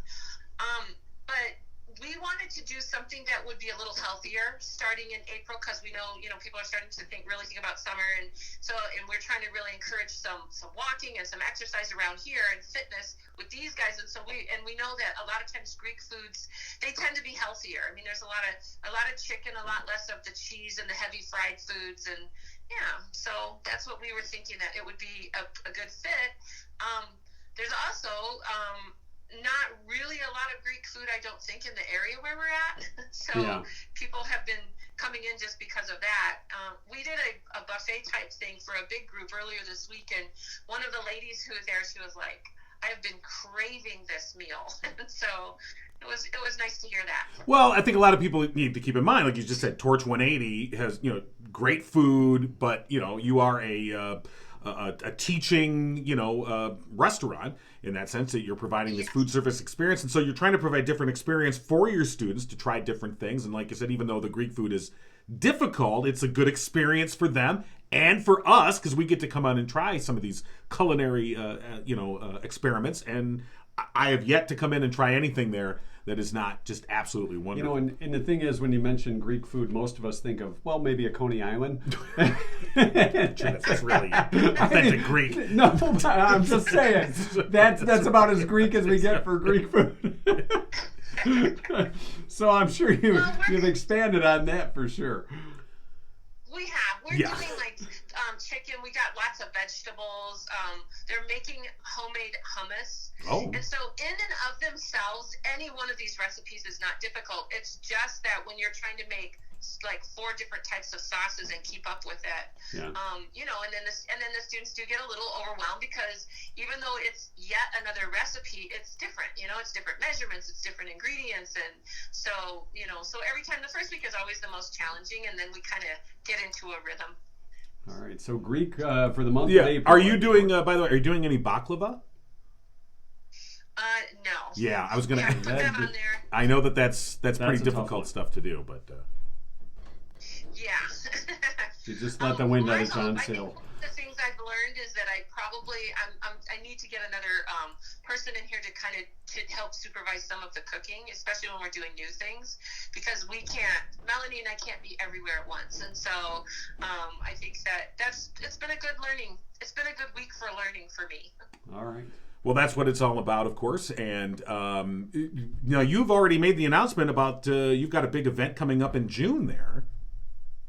But we wanted to do something that would be a little healthier starting in April, because we know, people are starting to really think about summer, and we're trying to really encourage some walking and some exercise around here and fitness with these guys. And so we know that a lot of times Greek foods, they tend to be healthier. I mean, there's a lot of chicken, a lot less of the cheese and the heavy fried foods, and so that's what we were thinking, that it would be a good fit. There's also not really a lot of Greek food, I don't think, in the area where we're at. So people have been coming in just because of that. We did a buffet type thing for a big group earlier this week, and one of the ladies who was there, she was like, I've been craving this meal. So it was nice to hear that. Well, I think a lot of people need to keep in mind, like you just said, Torch 180 has, great food, but, you are a teaching, restaurant, in that sense that you're providing this food service experience. And so you're trying to provide different experience for your students to try different things. And like I said, even though the Greek food is difficult, it's a good experience for them and for us, because we get to come out and try some of these culinary, experiments. And I have yet to come in and try anything there that is not just absolutely wonderful. And the thing is, when you mention Greek food, most of us think of, well, maybe a Coney Island. That's really authentic Greek. No, I'm just saying. That's about as Greek as we get for Greek food. So I'm sure you've expanded on that for sure. We have. We're doing chicken. We got lots of vegetables. They're making homemade hummus. Oh. And so in and of themselves, any one of these recipes is not difficult. It's just that when you're trying to make like 4 different types of sauces and keep up with it, and then the students do get a little overwhelmed, because even though it's yet another recipe, it's different. It's different measurements, it's different ingredients, and so every time, the first week is always the most challenging, and then we kind of get into a rhythm. All right, so Greek for the month of April. Are you doing? By the way, are you doing any baklava? No. Yeah, I was gonna. Put that on there. I know that's pretty difficult stuff to do, but. Yeah. You just let the wind out of John's I think sail. one of the things I've learned is that I need to get another person in here to kind of help supervise some of the cooking, especially when we're doing new things, because Melanie and I can't be everywhere at once. And so I think it's been a good learning. It's been a good week for learning for me. All right. Well, that's what it's all about, of course. And, you've already made the announcement about you've got a big event coming up in June there.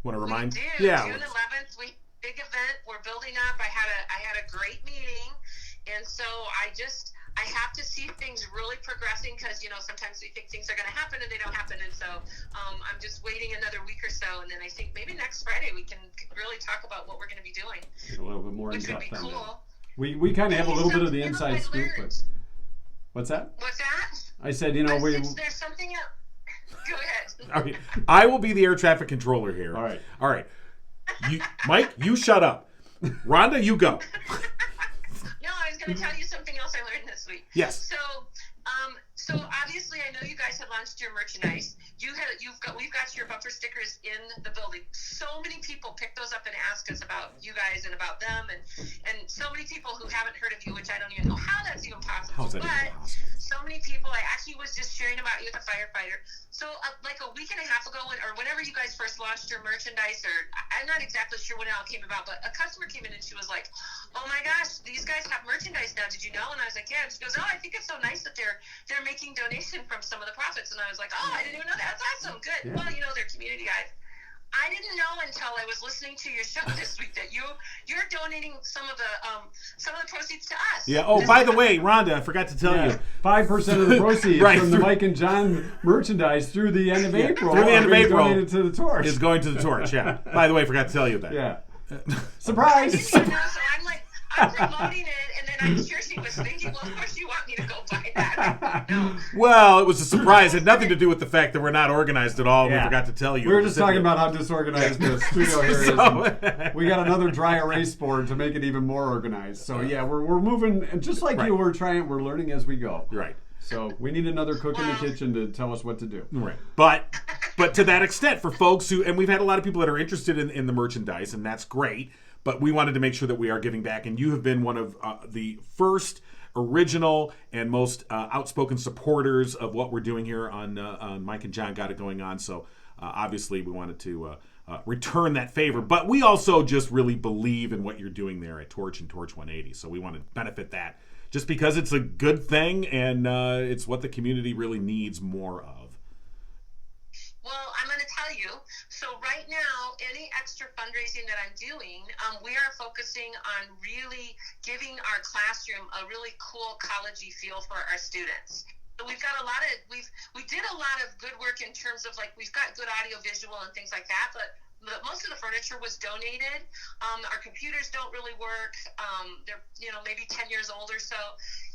Want to remind? We do. Yeah. June 11th, big event. We're building up. I had a great meeting, and so I have to see things really progressing, because sometimes we think things are going to happen and they don't happen, and so I'm just waiting another week or so, and then I think maybe next Friday we can really talk about what we're going to be doing. A little bit more in which would depth be on cool. that. We kind of have a little bit of the inside scoop. What's that? What's that? I said, there's something else. Go ahead. All right. I will be the air traffic controller here. All right. All right. Mike, you shut up. Rhonda, you go. No, I was going to tell you something else I learned this week. Yes. So obviously, I know you guys have launched your merchandise. We've got your bumper stickers in the building. So many people pick those up and ask us about you guys and about them, and so many people who haven't heard of you, which I don't even know how that's even possible. How's that even possible? So many people. I actually was just sharing about you with a firefighter. So like a week and a half ago, or whenever you guys first launched your merchandise, or I'm not exactly sure when it all came about, but a customer came in and she was like, "Oh my gosh, these guys have merchandise now. Did you know?" And I was like, "Yeah." And she goes, "Oh, I think it's so nice that they're making donation from some of the profits." And I was like, "Oh, I didn't even know that. That's awesome. Good." Yeah. Well, they're community guys. I didn't know until I was listening to your show this week that you're donating some of the proceeds to us. Yeah. Oh, by the way, Rhonda, I forgot to tell you, 5% of the proceeds right, from the Mike and John merchandise through the end of April. Through the end of April, donated to the Torch. Is going to the Torch. Yeah. By the way, I forgot to tell you that. Yeah. Surprise! So I'm promoting it, and then I'm sure she was thinking, well, of course you want me to go buy that. No. Well, it was a surprise. It had nothing to do with the fact that we're not organized at all. Yeah. We forgot to tell you. We were just talking about how disorganized the studio here is. We got another dry erase board to make it even more organized. So yeah, we're moving, and just like you, we're learning as we go. Right. So we need another cook in the kitchen to tell us what to do. Right. But to that extent, for folks who, and we've had a lot of people that are interested in the merchandise, and that's great. but we wanted to make sure that we are giving back, and you have been one of the first original and most outspoken supporters of what we're doing here on Mike and John Got It Going On. So obviously we wanted to return that favor, but we also just really believe in what you're doing there at Torch and Torch 180. So we want to benefit that just because it's a good thing, and it's what the community really needs more of. Well, I'm going to tell you. So right now, any extra fundraising that I'm doing, we are focusing on really giving our classroom a really cool collegey feel for our students. So we've got we did a lot of good work in terms of we've got good audio visual and things like that, but most of the furniture was donated. Our computers don't really work. They're maybe 10 years old or so.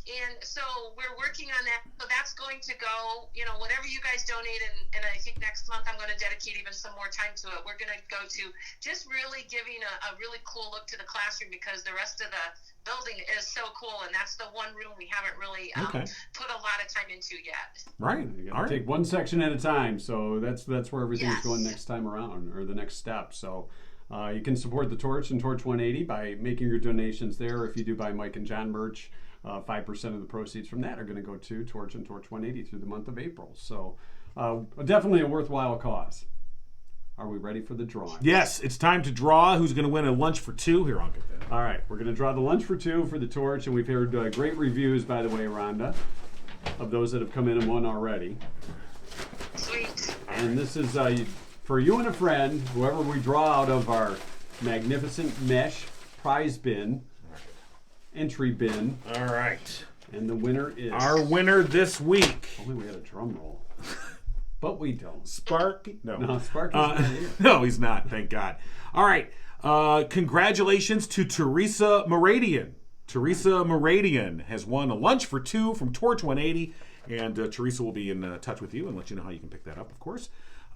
And so we're working on that. So that's going to go, whatever you guys donate, and I think next month I'm going to dedicate even some more time to it. We're going to go to just really giving a really cool look to the classroom, because the rest of the building is so cool, and that's the one room we haven't really put a lot of time into yet. Right. You got to take one section at a time. So that's where everything's going next time around, or the next step. So you can support the Torch and Torch 180 by making your donations there. If you do buy Mike and John merch, 5% of the proceeds from that are going to go to Torch and Torch 180 through the month of April. So definitely a worthwhile cause. Are we ready for the drawing? Yes, it's time to draw who's going to win a lunch for two. Here, I'll get that. All right, we're going to draw the lunch for two for the Torch, and we've heard great reviews, by the way, Rhonda, of those that have come in and won already. Sweet. And this is for you and a friend, whoever we draw out of our magnificent mesh prize bin, entry bin. All right. And the winner is... Our winner this week. Only we had a drum roll. But we don't. Sparky? No, Sparky's not here. No, he's not, thank God. All right. Congratulations to Teresa Moradian. Teresa Moradian has won a lunch for two from Torch 180. And Teresa will be in touch with you and let you know how you can pick that up, of course.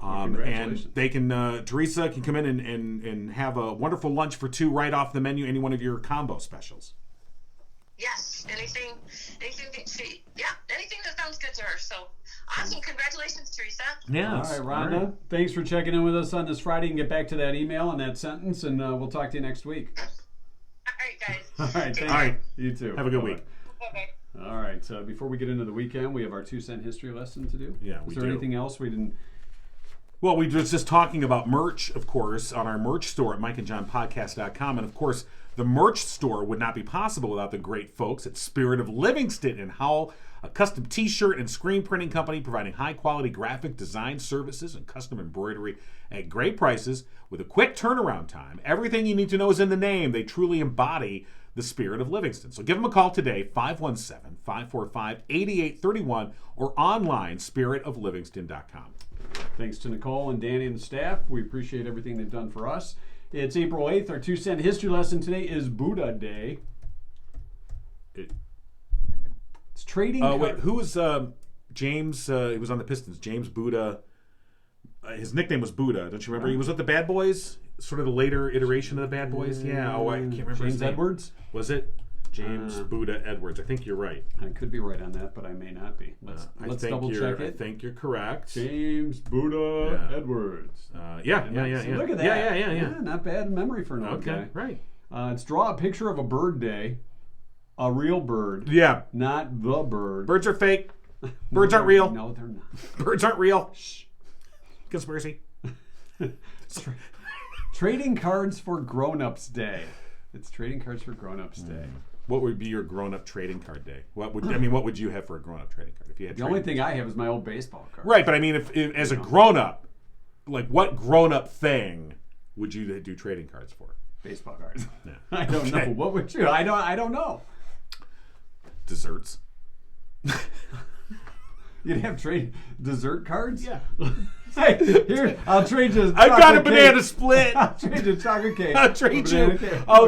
And they can, Teresa can come in and have a wonderful lunch for two right off the menu, any one of your combo specials. Yes, anything that sounds good to her. So awesome. Congratulations, Teresa. Yeah. All right, Rhonda, thanks for checking in with us on this Friday, and get back to that email and that sentence, and we'll talk to you next week. All right, guys. All right, thanks. All right. You too. Have a good week. Bye-bye. All right, before we get into the weekend, we have our 2-cent history lesson to do. Yeah, we Is there do. anything else we didn't... Well, we were just talking about merch, of course, on our merch store at mikeandjohnpodcast.com. And, of course, the merch store would not be possible without the great folks at Spirit of Livingston and Howell, a custom t-shirt and screen printing company providing high-quality graphic design services and custom embroidery at great prices with a quick turnaround time. Everything you need to know is in the name. They truly embody the spirit of Livingston. So give them a call today, 517-545-8831, or online, spiritoflivingston.com. Thanks to Nicole and Danny and the staff. We appreciate everything they've done for us. It's April 8th. Our 2-cent history lesson today is Buddha Day. It's trading... wait, who was James? He was on the Pistons. James Buddha. His nickname was Buddha. Don't you remember? He was with the Bad Boys. Sort of the later iteration of the Bad Boys. Yeah. Oh, I can't remember his James name. Edwards? Was it? James Buddha Edwards. I think you're right. I could be right on that, but I may not be. Let's double check it. I think you're correct. James Buddha Edwards. Yeah. Look at that. Yeah. Not bad memory for an old guy. Right. It's draw a picture of a bird day. A real bird. Yeah. Not the bird. Birds are fake. Birds aren't real. No, they're not. Birds aren't real. Shh. Conspiracy. Trading cards for grown-ups day. It's trading cards for grown-ups day. What would be your grown-up trading card day? What would you have for a grown-up trading card if you had? The only thing I have is my old baseball card. Right, but I mean, if as a grown-up, like what grown-up thing would you do trading cards for? Baseball cards. Yeah. I don't know. What would you? I don't know. Desserts. You'd have trade dessert cards? Yeah. Hey, here, I'll trade you. I got a banana split. I'll trade you chocolate cake. I'll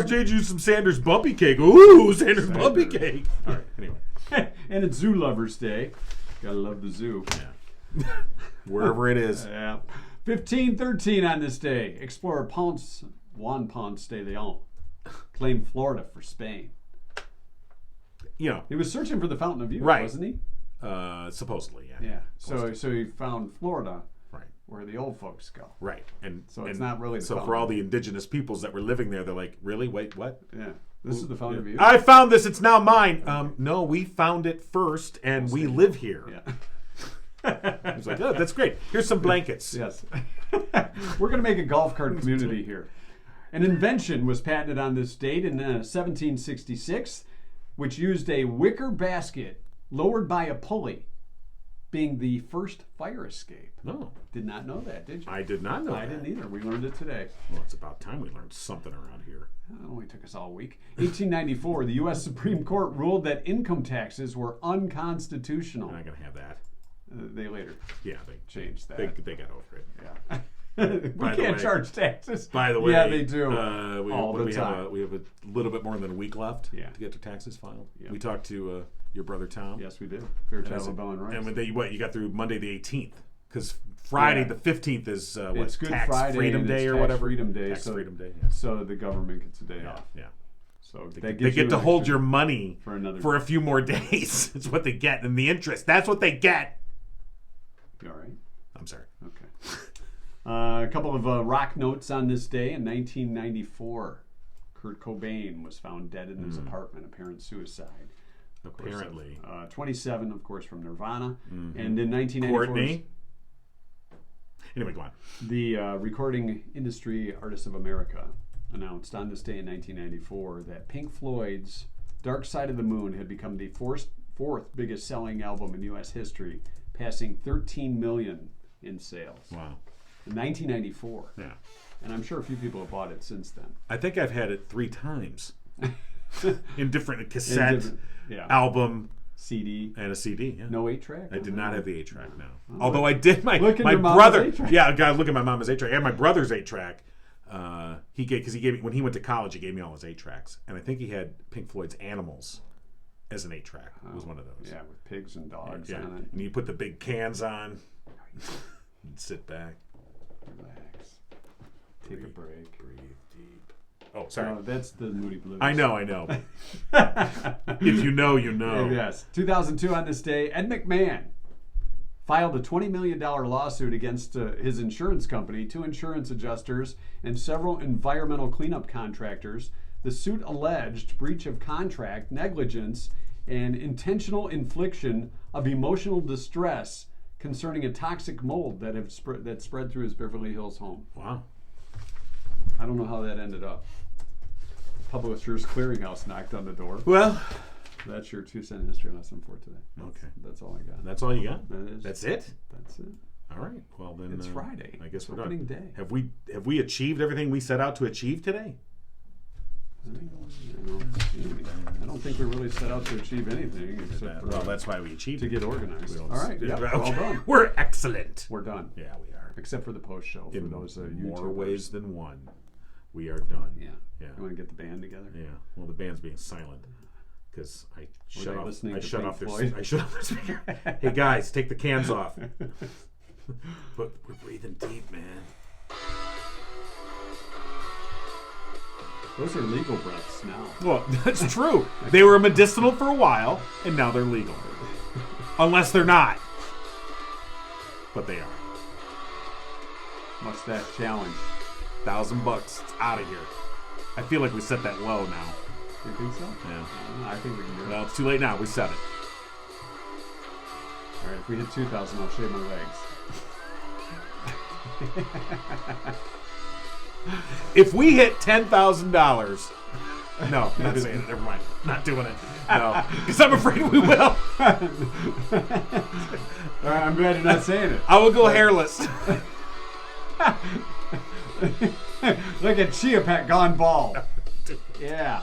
trade you some Sanders Bumpy Cake. Ooh, Sanders Bumpy Cake. All right, anyway. And it's Zoo Lovers Day. Gotta love the zoo. Yeah. Wherever it is. Yeah. 1513 on this day. Explorer Juan Ponce de Leon claimed Florida for Spain. You know. He was searching for the Fountain of Youth, right. wasn't he? Supposedly, yeah. Yeah. So he found Florida. Right. where the old folks go. Right. And So it's not really the So for fountain. all the indigenous peoples that were living there, they're like, really? Wait, what? Yeah. This is the Fountain of Youth. I found this. It's now mine. No, we found it first, and we live here. Yeah. He's like, oh, that's great. Here's some blankets. Yes. We're going to make a golf cart community here. An invention was patented on this date in 1766, which used a wicker basket lowered by a pulley, being the first fire escape. No, Did not know that, did you? I did not know I that. didn't either. We learned it today. Well, it's about time we learned something around here. It only took us all week. 1894, the U.S. Supreme Court ruled that income taxes were unconstitutional. We're not going to have that. They later Yeah, they changed that. They got over it. Yeah. we By the can't way- charge taxes. By the way, yeah, they do. All the we time. have we have a little bit more than a week left Yeah. to get their taxes filed. Yeah. We talked to your brother Tom. Yes, we did. Fair And Child I said- Bone Rights. And when you got through Monday the 18th, because Friday Yeah. the 15th is It's Good Tax Friday Freedom and Day it's or Tax whatever. Freedom Day. Tax so, Freedom Day. Yeah. so the government gets a day Yeah. off. Yeah. So They get to hold your money for another for a few more days. It's what they get, and the interest. That's what they get. You all right? I'm sorry. Okay. A couple of rock notes on this day. In 1994, Kurt Cobain was found dead in his apartment, apparent suicide. Of course, Apparently. 27, of course, from Nirvana. And in 1994, Courtney. Anyway, go on. the Recording Industry Artists of America announced on this day in 1994 that Pink Floyd's Dark Side of the Moon had become the fourth biggest selling album in U.S. history, passing 13 million in sales. Wow. In 1994. Yeah. And I'm sure a few people have bought it since then. I think I've had it 3 times in different cassette, Yeah. album, CD. and a CD. Yeah. No 8-track? I did not have the 8-track, no. Oh, Although I did my look at my your mama's brother. 8-track. Yeah, guys, look at my mama's 8-track. And my brother's 8-track. He gave me when he went to college. He gave me all his 8-tracks, and I think he had Pink Floyd's Animals as an 8-track. It was one of those. Yeah, with pigs and dogs Yeah. on it. And you put the big cans on, and sit back, Relax. Take a break. breathe deep. Oh, sorry. Oh, that's the Moody Blues. I know. If you know, you know. Yes. 2002 on this day, Ed McMahon filed a $20 million lawsuit against his insurance company, 2 insurance adjusters, and several environmental cleanup contractors. The suit alleged breach of contract, negligence, and intentional infliction of emotional distress concerning a toxic mold that spread through his Beverly Hills home. Wow. I don't know how that ended up. Publishers Clearinghouse knocked on the door. Well, That's your 2-cent history lesson for today. Okay. That's all I got. that's all you got. That is. That's it. That's it. All right. Well then, It's Friday. I guess It's we're opening done. day. Have we achieved everything we set out to achieve today? I don't think we really set out to achieve anything except Well, for that's why we achieved to it. get organized. We All don't- right. Yeah. Okay. Well done. We're excellent. We're done. Yeah, we are. Except for the post show for In those more YouTubers. ways than one, we are done. Yeah. Yeah. You want to get the band together? Yeah. Well, the band's being silent because I shut they off. listening I to shut Pink off their. Floyd? I shut off their speaker. Hey guys, take the cans off. But we're breathing deep, man. Those are legal breaths now. Well, that's true. They were medicinal for a while, and now they're legal. Unless they're not. But they are. Mustache challenge. $1,000. It's out of here. I feel like we set that low now. You think so? Yeah. I think we can do it. Well, it's too late now. We set it. All right. If we hit 2,000, I'll shave my legs. If we hit $10,000, no, not saying it. Never mind. Not doing it. No, because I'm afraid we will. All right. I'm glad you're not saying it. I will go hairless. Look at Chia Pet gone bald. Yeah.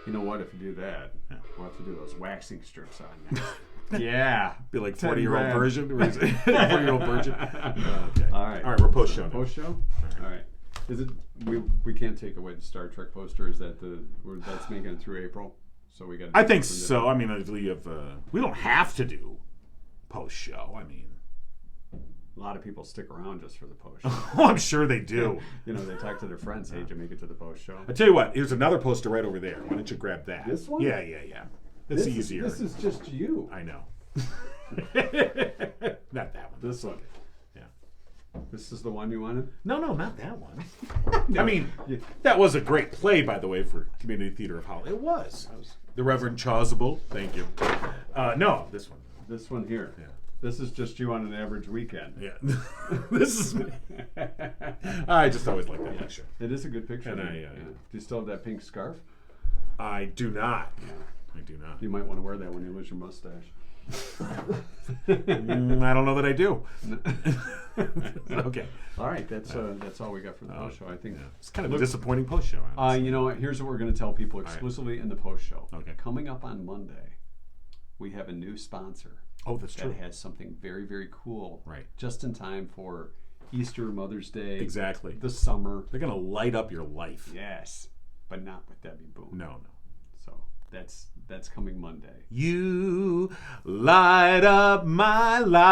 You know what? If you do that, we'll have to do those waxing strips on you. Yeah. Be like 10 40-year-old grand. version. 40-year-old version. Okay. All right. All right. We're post show now. Post show. All right. Is it? We can't take away the Star Trek poster. Is that that's making it through April? So we got. I think so. I mean, we have. We don't have to do post show. I mean, a lot of people stick around just for the post show. oh, I'm sure they do. You know, they talk to their friends. Hey, did you make it to the post show? I tell you what. Here's another poster right over there. Why don't you grab that? This one? Yeah. It's This easier. is just you. I know. Not that one. This one. Yeah. This is the one you wanted? No, not that one. I mean, that was a great play, by the way, for Community Theater of Holly. It was. The Reverend Chasuble. Thank you. No, this one. This one here. Yeah. This is just you on an average weekend. Yeah. This is me. I just always like that picture. It is a good picture. And Do you still have that pink scarf? I do not. I do not. You might want to wear that when you lose your mustache. I don't know that I do. Okay. All right, that's all we got for the post show. I think It's kind of a disappointing post show. you know what? Here's what we're going to tell people exclusively in the post show. Okay. Coming up on Monday, we have a new sponsor. Oh, that's true. That has something very, very cool. Right. Just in time for Easter, Mother's Day. Exactly. The summer. They're going to light up your life. Yes, but not with Debbie Boone. No. So that's coming Monday. You light up my life.